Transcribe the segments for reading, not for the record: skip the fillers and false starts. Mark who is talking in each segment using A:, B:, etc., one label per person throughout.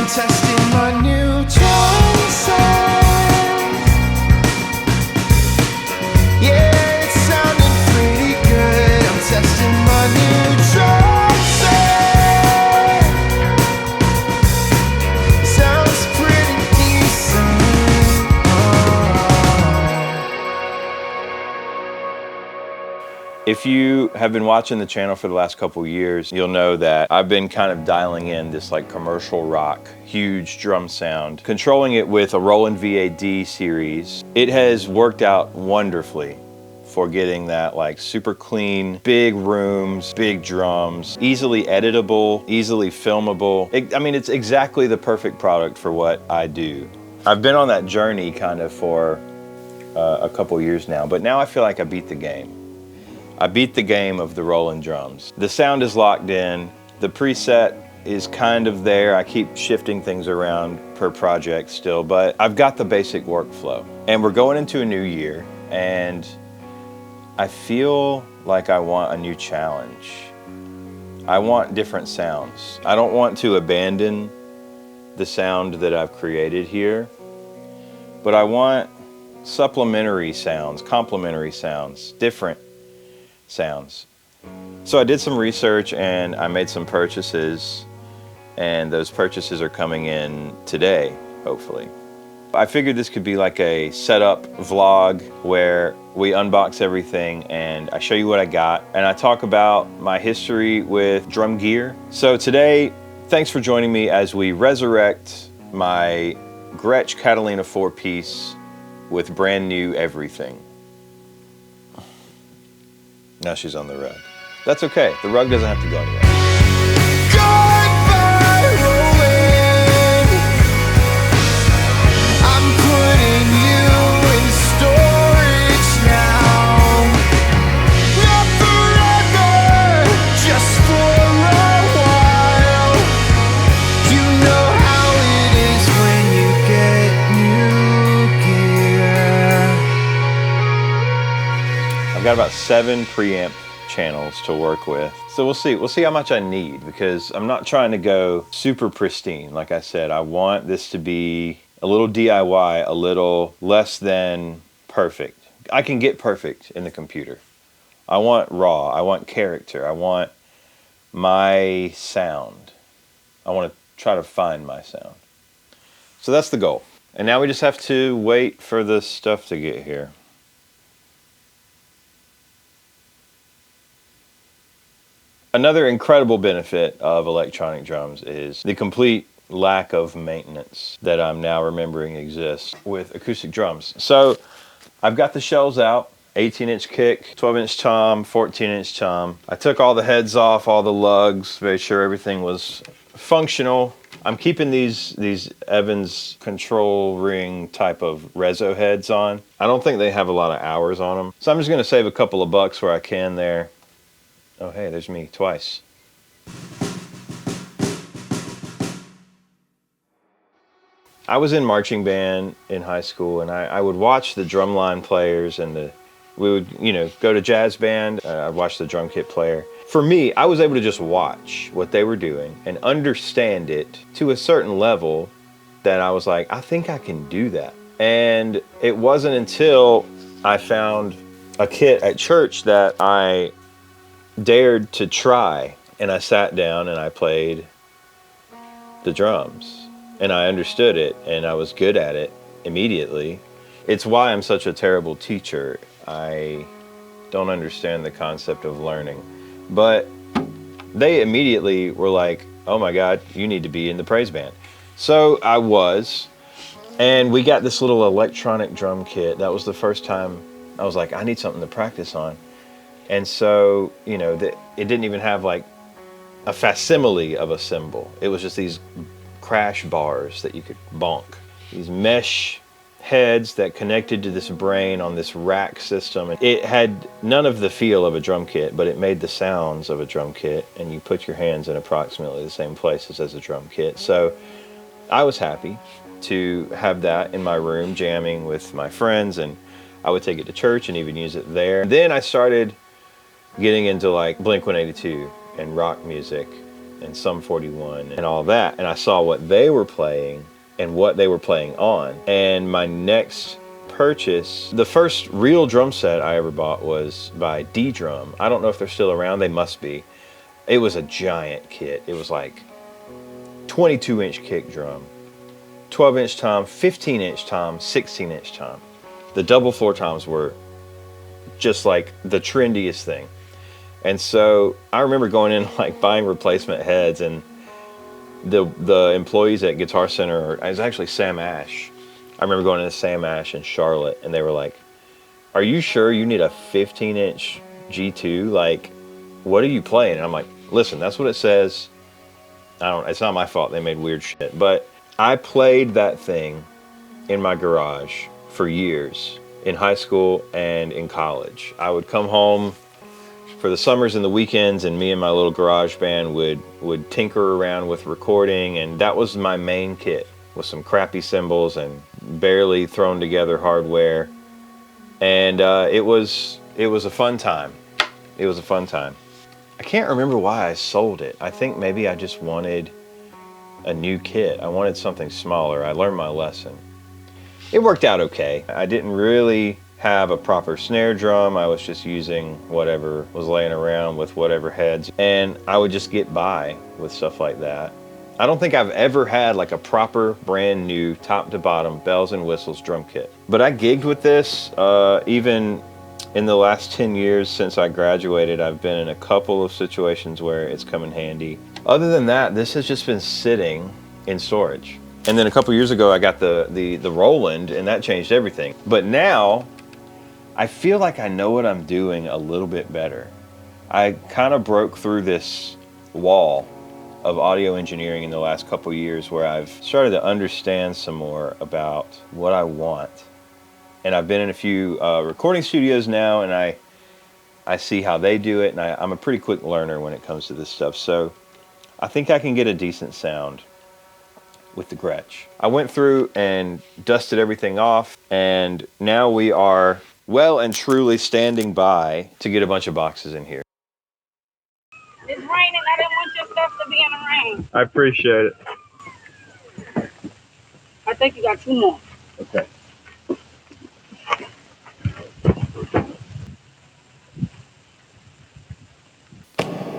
A: I'm testing my new drum sound. Yeah, it's sounding pretty good. I'm testing my new drum sound. Sounds pretty decent.
B: If you have been watching the channel for the last couple years, you'll know that I've been kind of dialing in this like commercial rock, huge drum sound, controlling it with a Roland VAD series. It has worked out wonderfully for getting that like super clean, big rooms, big drums, easily editable, easily filmable. I mean, it's exactly the perfect product for what I do. I've been on that journey kind of for a couple years now, but now I feel like I beat the game. I beat the game of the Roland drums. The sound is locked in. The preset is kind of there. I keep shifting things around per project still, but I've got the basic workflow. And we're going into a new year, and I feel like I want a new challenge. I want different sounds. I don't want to abandon the sound that I've created here, but I want supplementary sounds, complementary sounds, different sounds. So I did some research and I made some purchases, and those purchases are coming in today, hopefully. I figured this could be like a setup vlog where we unbox everything and I show you what I got and I talk about my history with drum gear. So today, thanks for joining me as we resurrect my Gretsch Catalina 4-piece with brand new everything. Now she's on the rug. That's okay. The rug doesn't have to go anywhere.
A: Goodbye, Roland. I'm putting you in storage now. Not forever, just for a while. You know how it is when you get new gear.
B: I've got about 7 preamp channels to work with. So we'll see how much I need, because I'm not trying to go super pristine. Like I said, I want this to be a little DIY, a little less than perfect. I can get perfect in the computer. I want raw, I want character, I want my sound. I want to try to find my sound. So that's the goal. And now we just have to wait for the stuff to get here. Another incredible benefit of electronic drums is the complete lack of maintenance that I'm now remembering exists with acoustic drums. So I've got the shells out, 18-inch kick, 12-inch tom, 14-inch tom. I took all the heads off, all the lugs, made sure everything was functional. I'm keeping these Evans control ring type of reso heads on. I don't think they have a lot of hours on them. So I'm just gonna save a couple of bucks where I can there. Oh, hey, there's me twice. I was in marching band in high school, and I would watch the drumline players, and we would, go to jazz band. I'd watch the drum kit player. For me, I was able to just watch what they were doing and understand it to a certain level that I was like, I think I can do that. And it wasn't until I found a kit at church that I dared to try, and I sat down and I played the drums and I understood it and I was good at it immediately. It's why I'm such a terrible teacher. I don't understand the concept of learning, but they immediately were like, oh my God, you need to be in the praise band. So I was, and we got this little electronic drum kit. That was the first time I was like, I need something to practice on. And so, it didn't even have like a facsimile of a cymbal. It was just these crash bars that you could bonk. These mesh heads that connected to this brain on this rack system. It had none of the feel of a drum kit, but it made the sounds of a drum kit, and you put your hands in approximately the same places as a drum kit. So I was happy to have that in my room, jamming with my friends, and I would take it to church and even use it there. Then I started getting into like Blink-182 and rock music, and some 41 and all that. And I saw what they were playing and what they were playing on. And my next purchase, the first real drum set I ever bought was by D-Drum. I don't know if they're still around. They must be. It was a giant kit. It was like 22-inch kick drum, 12-inch tom, 15-inch tom, 16-inch tom. The double floor toms were just like the trendiest thing. And so I remember going in like buying replacement heads, and the employees at Guitar Center, it was actually Sam Ash. I remember going into Sam Ash in Charlotte, and they were like, "Are you sure you need a 15-inch G2? Like, what are you playing?" And I'm like, "Listen, that's what it says. It's not my fault they made weird shit." But I played that thing in my garage for years in high school and in college. I would come home for the summers and the weekends, and me and my little garage band would tinker around with recording, and that was my main kit, with some crappy cymbals and barely thrown together hardware. And it was a fun time. It was a fun time. I can't remember why I sold it. I think maybe I just wanted a new kit. I wanted something smaller. I learned my lesson. It worked out okay. I didn't really have a proper snare drum. I was just using whatever was laying around with whatever heads, and I would just get by with stuff like that. I don't think I've ever had like a proper brand new top to bottom bells and whistles drum kit. But I gigged with this even in the last 10 years since I graduated. I've been in a couple of situations where it's come in handy. Other than that, this has just been sitting in storage. And then a couple years ago I got the Roland, and that changed everything. But now I feel like I know what I'm doing a little bit better. I kind of broke through this wall of audio engineering in the last couple years where I've started to understand some more about what I want. And I've been in a few recording studios now, and I see how they do it, and I'm a pretty quick learner when it comes to this stuff. So I think I can get a decent sound with the Gretsch. I went through and dusted everything off, and now we are well and truly standing by to get a bunch of boxes in here.
C: It's raining. I didn't want your stuff to be in the rain.
B: I appreciate it.
C: I think you got 2 more.
B: Okay.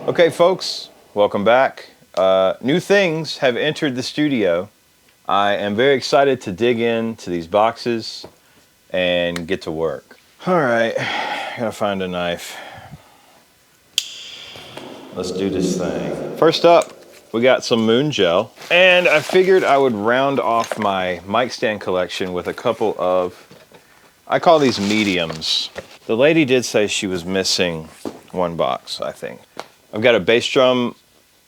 B: Okay, folks, welcome back. New things have entered the studio. I am very excited to dig into these boxes and get to work. All right, gotta find a knife. Let's do this thing. First up, we got some moon gel, and I figured I would round off my mic stand collection with a couple of, I call these mediums. The lady did say she was missing one box, I think. I've got a bass drum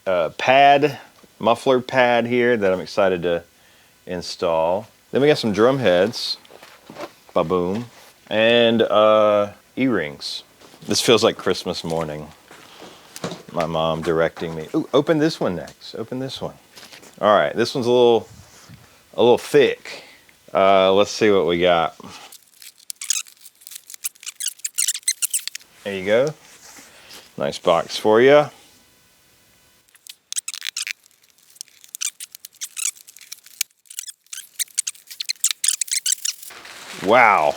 B: pad, muffler pad here that I'm excited to install. Then we got some drum heads, ba-boom, and earrings. This feels like Christmas morning. My mom directing me. Ooh, open this one next. Open this one. All right, this one's a little thick. Let's see what we got. There you go. Nice box for you. Wow,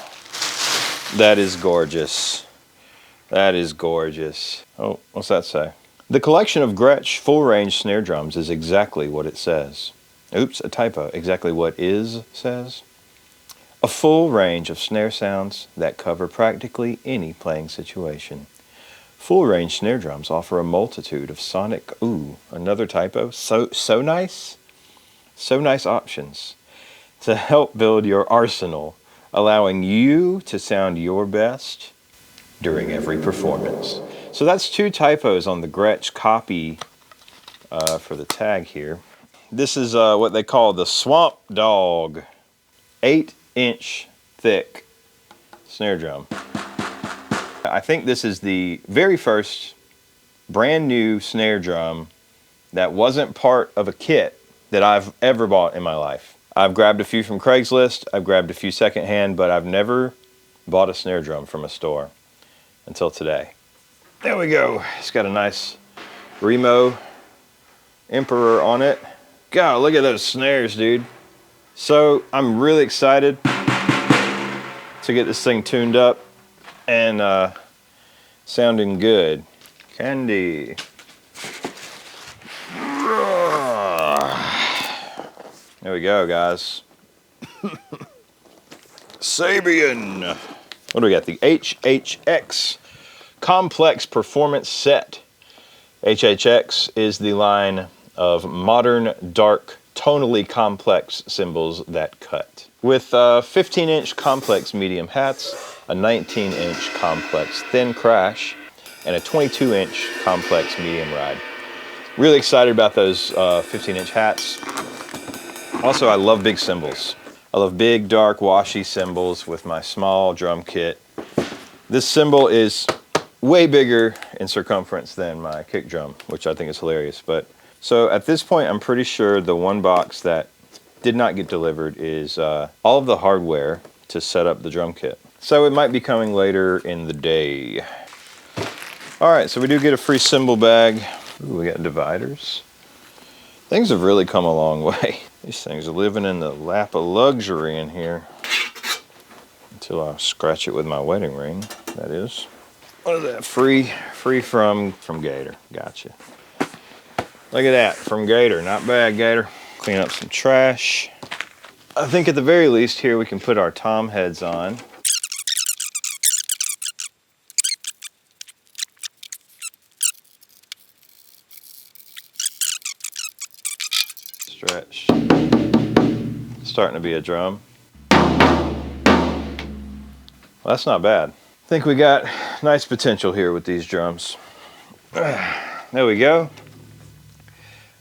B: that is gorgeous. That is gorgeous. Oh, what's that say? The collection of Gretsch full-range snare drums is exactly what it says. Oops, a typo. Exactly what is says. A full range of snare sounds that cover practically any playing situation. Full-range snare drums offer a multitude of sonic, another typo, so nice options to help build your arsenal, allowing you to sound your best during every performance. So that's 2 typos on the Gretsch copy for the tag here. This is what they call the Swamp Dog 8-inch thick snare drum. I think this is the very first brand new snare drum that wasn't part of a kit that I've ever bought in my life. I've grabbed a few from Craigslist, I've grabbed a few secondhand, but I've never bought a snare drum from a store until today. There we go. It's got a nice Remo Emperor on it. God, look at those snares, dude. So I'm really excited to get this thing tuned up and sounding good. Candy. There we go, guys. Sabian. What do we got? The HHX Complex Performance Set. HHX is the line of modern, dark, tonally complex cymbals that cut. With 15-inch complex medium hats, a 19-inch complex thin crash, and a 22-inch complex medium ride. Really excited about those 15-inch hats. Also, I love big cymbals. I love big, dark, washy cymbals with my small drum kit. This cymbal is way bigger in circumference than my kick drum, which I think is hilarious. But so at this point, I'm pretty sure the one box that did not get delivered is all of the hardware to set up the drum kit. So it might be coming later in the day. All right, so we do get a free cymbal bag. Ooh, we got dividers. Things have really come a long way. These things are living in the lap of luxury in here. Until I scratch it with my wedding ring, that is. What is that? Free from Gator. Gotcha. Look at that, from Gator. Not bad, Gator. Clean up some trash. I think at the very least here we can put our tom heads on. Stretch. Starting to be a drum. Well, that's not bad. I think we got nice potential here with these drums. There we go.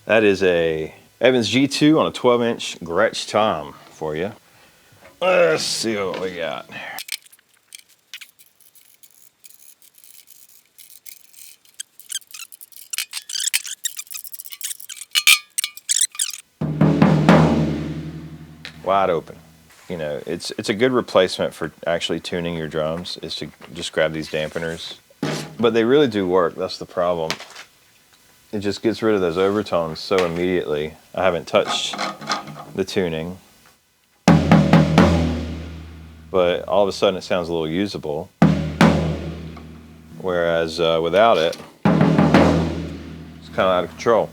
B: That is a Evans G2 on a 12-inch Gretsch tom for you. Let's see what we got. Wide open. You know, it's a good replacement for actually tuning your drums, is to just grab these dampeners. But they really do work, that's the problem. It just gets rid of those overtones so immediately. I haven't touched the tuning, but all of a sudden it sounds a little usable. Whereas without it, it's kind of out of control.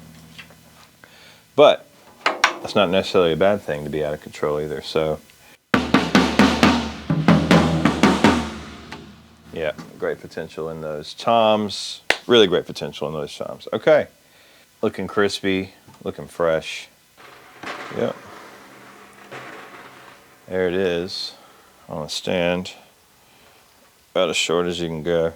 B: But that's not necessarily a bad thing to be out of control either, so. Yeah, great potential in those toms. Really great potential in those toms. Okay, looking crispy, looking fresh. Yep. There it is on a stand. About as short as you can go.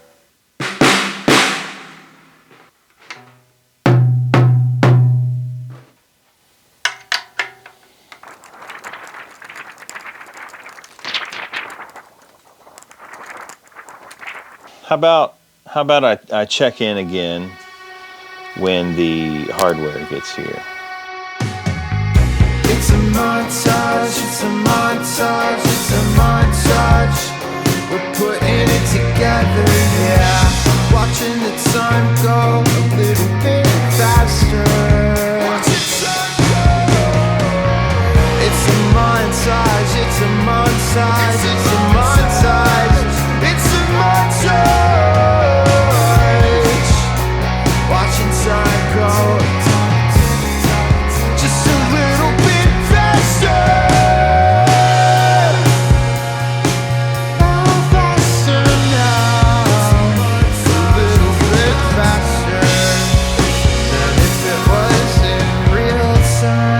B: How about I check in again when the hardware gets here.
A: It's a montage, it's a montage, it's a montage. We're putting it together, yeah. Watching the time go a little bit faster. It's a montage, it's a montage, it's a montage, it's a montage. Watching time go just a little bit faster. Faster now, a little bit faster than if it was in real time.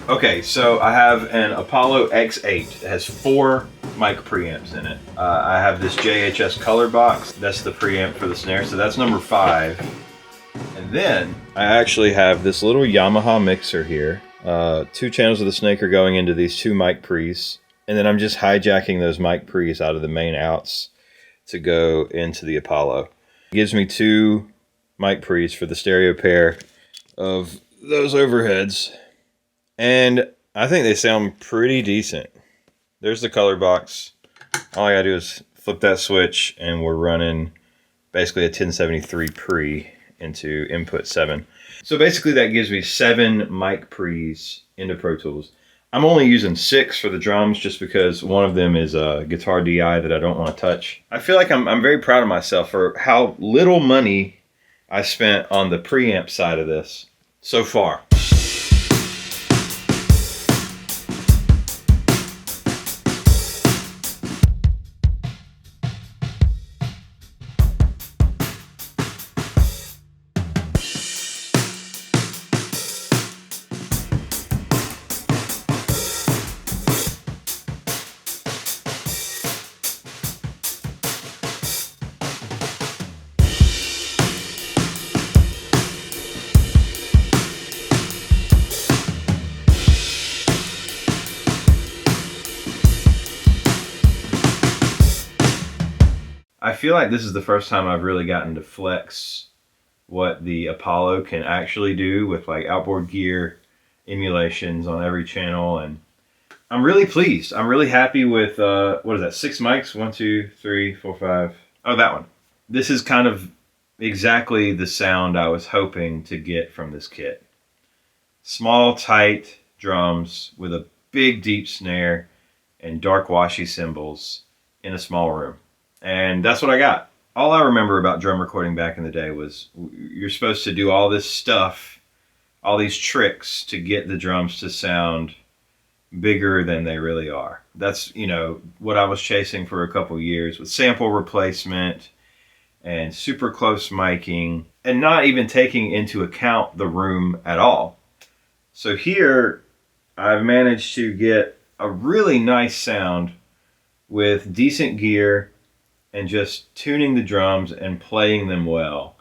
B: Okay, so I have an Apollo X8. It has 4 mic preamps in it. I have this JHS color box. That's the preamp for the snare, so that's number 5. And then I actually have this little Yamaha mixer here. 2 channels of the snake are going into these 2 mic pre's, and then I'm just hijacking those mic pre's out of the main outs to go into the Apollo. It gives me 2 mic pre's for the stereo pair of those overheads, and I think they sound pretty decent. There's the color box. All I gotta do is flip that switch, and we're running basically a 1073 pre into input 7. So basically that gives me 7 mic pre's into Pro Tools. I'm only using 6 for the drums just because one of them is a guitar DI that I don't want to touch. I feel like I'm very proud of myself for how little money I spent on the preamp side of this so far. I feel like this is the first time I've really gotten to flex what the Apollo can actually do with like outboard gear emulations on every channel, and I'm really pleased. I'm really happy with what is that, 6 mics? 1, 2, 3, 4, 5. Oh, that one. This is kind of exactly the sound I was hoping to get from this kit. Small, tight drums with a big, deep snare and dark, washy cymbals in a small room. And that's what I got. All I remember about drum recording back in the day was you're supposed to do all this stuff, all these tricks to get the drums to sound bigger than they really are. That's, you know, what I was chasing for a couple years with sample replacement and super close miking and not even taking into account the room at all. So here I've managed to get a really nice sound with decent gear and just tuning the drums and playing them well.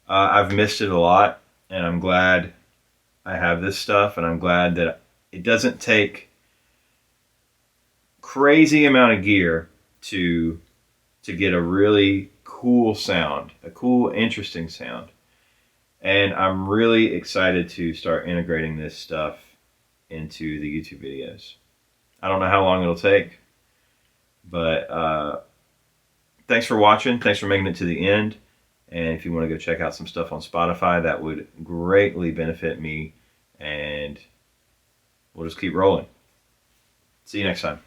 B: I've missed it a lot, and I'm glad I have this stuff, and I'm glad that it doesn't take crazy amount of gear to get a really cool sound, a cool, interesting sound. And I'm really excited to start integrating this stuff into the YouTube videos. I don't know how long it'll take, but thanks for watching. Thanks for making it to the end. And if you want to go check out some stuff on Spotify, that would greatly benefit me. And we'll just keep rolling. See you next time.